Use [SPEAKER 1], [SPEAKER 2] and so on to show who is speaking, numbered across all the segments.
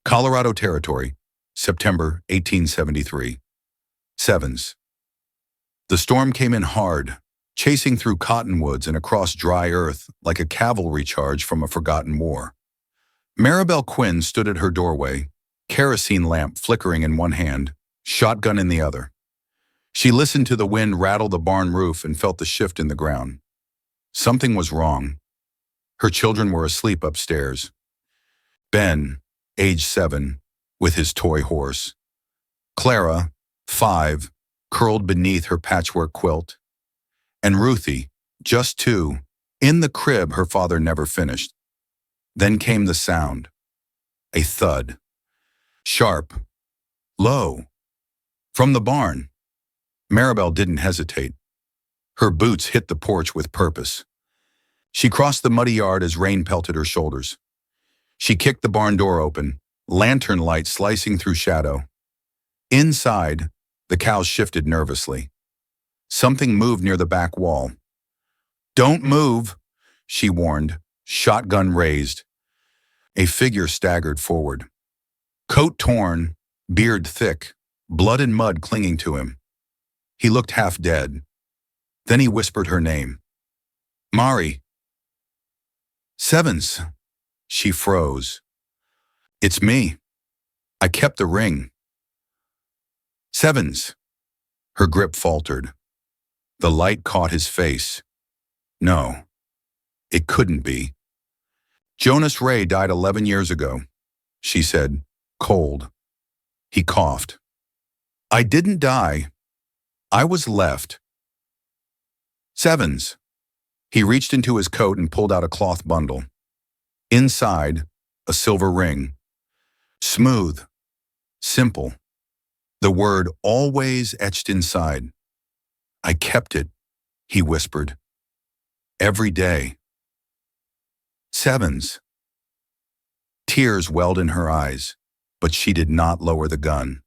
[SPEAKER 1] Colorado Territory, September 1873. Sevens. The storm came in hard, chasing through cottonwoods and across dry earth like a cavalry charge from a forgotten war. Maribel Quinn stood at her doorway, kerosene lamp flickering in one hand, shotgun in the other. She listened to the wind rattle the barn roof and felt the shift in the ground. Something was wrong. Her children were asleep upstairs. Ben, age 7, with his toy horse. Clara, 5, curled beneath her patchwork quilt. And Ruthie, just 2, in the crib her father never finished. Then came the sound. A thud. Sharp. Low. From the barn. Maribel didn't hesitate. Her boots hit the porch with purpose. She crossed the muddy yard as rain pelted her shoulders. She kicked the barn door open, lantern light slicing through shadow. Inside, the cows shifted nervously. Something moved near the back wall. "Don't move," she warned, shotgun raised. A figure staggered forward. Coat torn, beard thick, blood and mud clinging to him. He looked half dead. Then he whispered her name. "Mari." "Sevens." She froze. "It's me. I kept the ring." "Sevens." Her grip faltered. The light caught his face. No, it couldn't be. "Jonas Ray died 11 years ago," she said, cold. He coughed. "I didn't die. I was left." "Sevens." He reached into his coat and pulled out a cloth bundle. Inside, a silver ring. Smooth. Simple. The word always etched inside. "I kept it," he whispered. "Every day." Sevens. Tears welled in her eyes, but she did not lower the gun.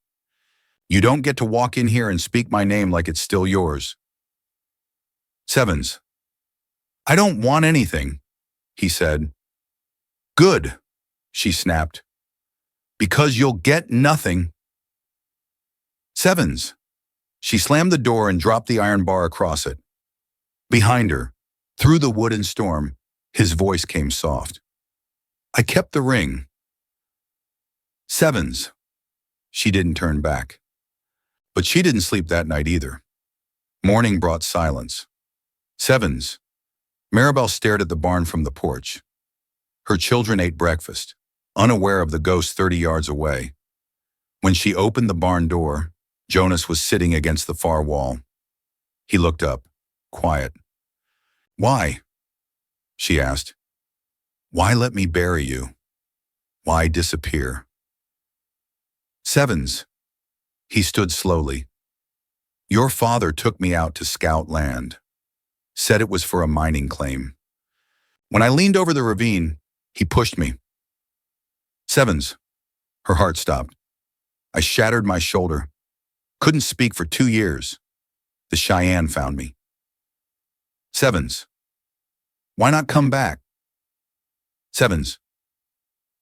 [SPEAKER 1] "You don't get to walk in here and speak my name like it's still yours." Sevens. "I don't want anything," he said. "Good," she snapped. "Because you'll get nothing." Sevens. She slammed the door and dropped the iron bar across it. Behind her, through the wood and storm, his voice came soft. "I kept the ring." Sevens. She didn't turn back. But she didn't sleep that night either. Morning brought silence. Sevens. Maribel stared at the barn from the porch. Her children ate breakfast, unaware of the ghost 30 yards away. When she opened the barn door, Jonas was sitting against the far wall. He looked up, quiet. "Why?" she asked. "Why let me bury you? Why disappear?" Sevens. He stood slowly. "Your father took me out to scout land. Said it was for a mining claim. When I leaned over the ravine, he pushed me." Sevens. Her heart stopped. "I shattered my shoulder. Couldn't speak for 2 years. The Cheyenne found me." Sevens. "Why not come back?" Sevens.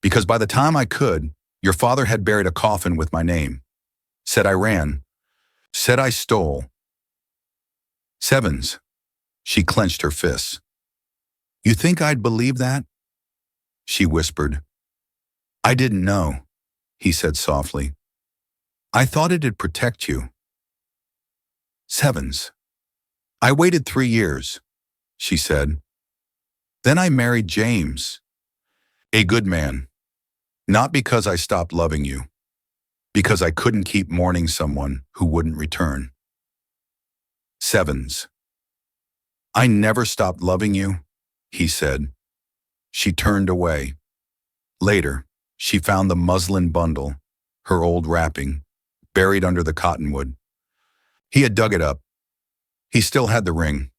[SPEAKER 1] "Because by the time I could, your father had buried a coffin with my name. Said I ran. Said I stole." Sevens. She clenched her fists. "You think I'd believe that?" She whispered. "I didn't know," he said softly. "I thought it'd protect you." Sevens. "I waited 3 years," she said. "Then I married James. A good man. Not because I stopped loving you. Because I couldn't keep mourning someone who wouldn't return." Sevens. "I never stopped loving you," he said. She turned away. Later, she found the muslin bundle, her old wrapping, buried under the cottonwood. He had dug it up. He still had the ring.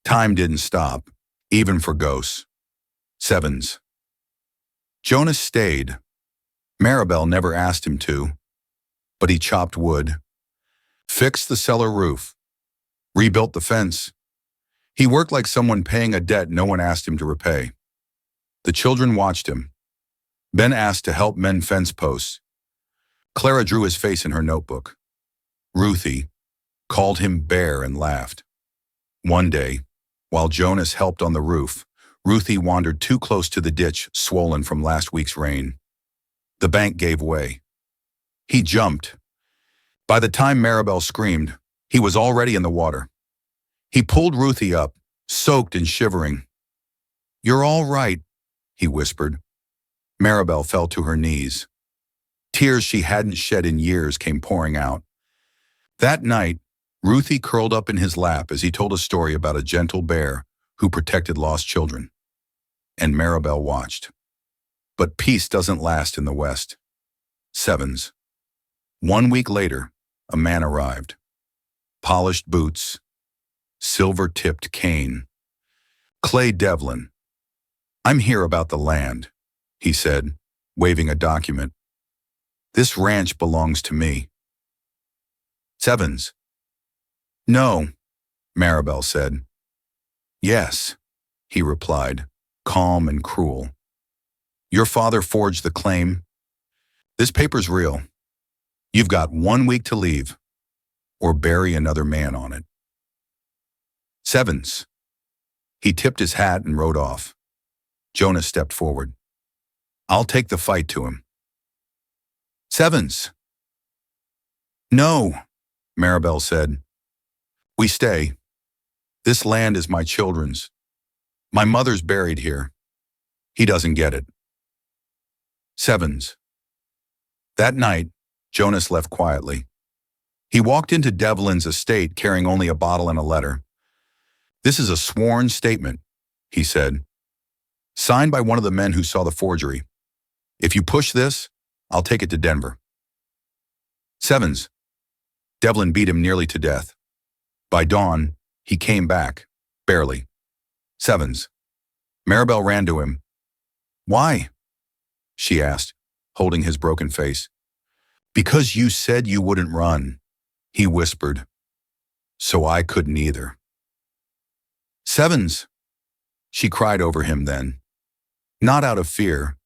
[SPEAKER 1] Time didn't stop, even for ghosts. Sevens. Jonas stayed. Maribel never asked him to, but he chopped wood, fixed the cellar roof, rebuilt the fence. He worked like someone paying a debt no one asked him to repay. The children watched him. Ben asked to help mend fence posts. Clara drew his face in her notebook. Ruthie called him bear and laughed. One day, while Jonas helped on the roof, Ruthie wandered too close to the ditch swollen from last week's rain. The bank gave way. He jumped. By the time Maribel screamed, he was already in the water. He pulled Ruthie up, soaked and shivering. "You're all right," he whispered. Maribel fell to her knees. Tears she hadn't shed in years came pouring out. That night, Ruthie curled up in his lap as he told a story about a gentle bear who protected lost children. And Maribel watched. But peace doesn't last in the West. Sevens. 1 week later, a man arrived. Polished boots, silver-tipped cane. "Clay Devlin. I'm here about the land," he said, waving a document. "This ranch belongs to me." Sevens. "No," Maribel said. "Yes," he replied, calm and cruel. "Your father forged the claim. This paper's real. You've got 1 week to leave, or bury another man on it." Sevens. He tipped his hat and rode off. Jonas stepped forward. "I'll take the fight to him." Sevens. "No," Maribel said. "We stay. This land is my children's. My mother's buried here. He doesn't get it." Sevens. That night, Jonas left quietly. He walked into Devlin's estate carrying only a bottle and a letter. "This is a sworn statement," he said, "signed by one of the men who saw the forgery. If you push this, I'll take it to Denver." Sevens. Devlin beat him nearly to death. By dawn, he came back, barely. Sevens. Maribel ran to him. "Why?" she asked, holding his broken face. "Because you said you wouldn't run," he whispered. "So I couldn't either." Sevens. She cried over him then, not out of fear,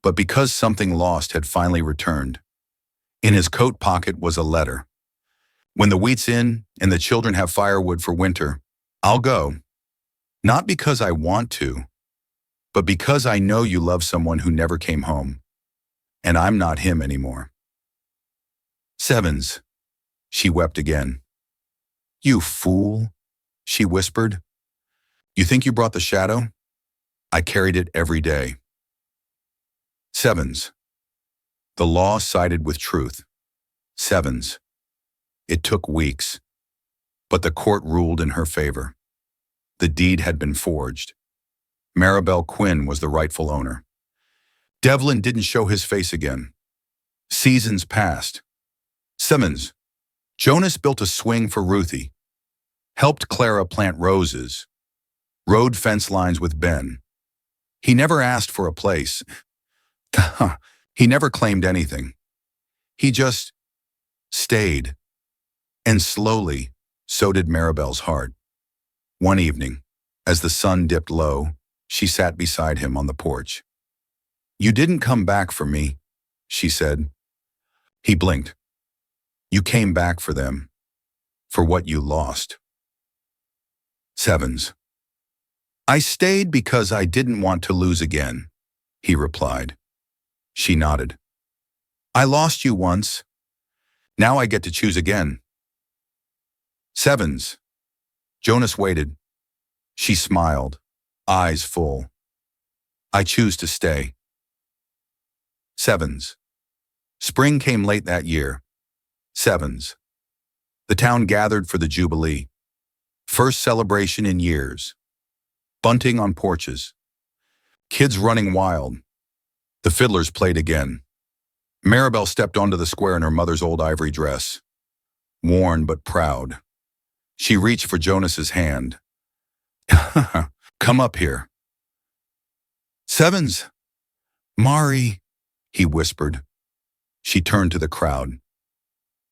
[SPEAKER 1] but because something lost had finally returned. In his coat pocket was a letter. "When the wheat's in and the children have firewood for winter, I'll go. Not because I want to, but because I know you love someone who never came home, and I'm not him anymore." Sevens. She wept again. "You fool," she whispered. "You think you brought the shadow? I carried it every day." Sevens. The law sided with truth. Sevens. It took weeks, but the court ruled in her favor. The deed had been forged. Maribel Quinn was the rightful owner. Devlin didn't show his face again. Seasons passed. Sevens. Jonas built a swing for Ruthie, helped Clara plant roses, rode fence lines with Ben. He never asked for a place. He never claimed anything. He just stayed. And slowly, so did Maribel's heart. One evening, as the sun dipped low, she sat beside him on the porch. "You didn't come back for me," she said. He blinked. "You came back for them, for what you lost." Sevens. "I stayed because I didn't want to lose again," he replied. She nodded. "I lost you once. Now I get to choose again." Sevens. Jonas waited. She smiled, eyes full. "I choose to stay." Sevens. Spring came late that year. Sevens. The town gathered for the Jubilee. First celebration in years. Bunting on porches. Kids running wild. The fiddlers played again. Maribel stepped onto the square in her mother's old ivory dress. Worn but proud. She reached for Jonas's hand. "Come up here." "Sevens. Mari," he whispered. She turned to the crowd.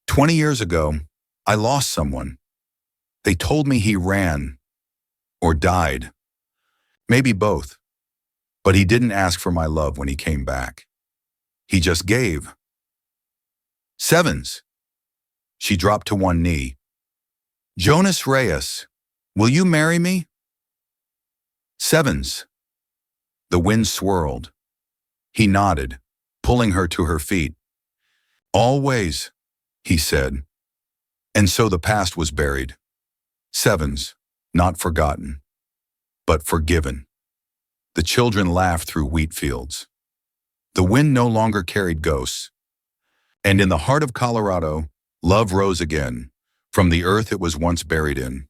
[SPEAKER 1] 20 years ago, I lost someone. They told me he ran or died. Maybe both. But he didn't ask for my love when he came back. He just gave. Sevens. She dropped to one knee. Jonas Reyes, will you marry me? Sevens. The wind swirled. He nodded, pulling her to her feet. Always, he said. And so the past was buried. Sevens, not forgotten, but forgiven. The children laughed through wheat fields. The wind no longer carried ghosts. And in the heart of Colorado, love rose again, from the earth it was once buried in.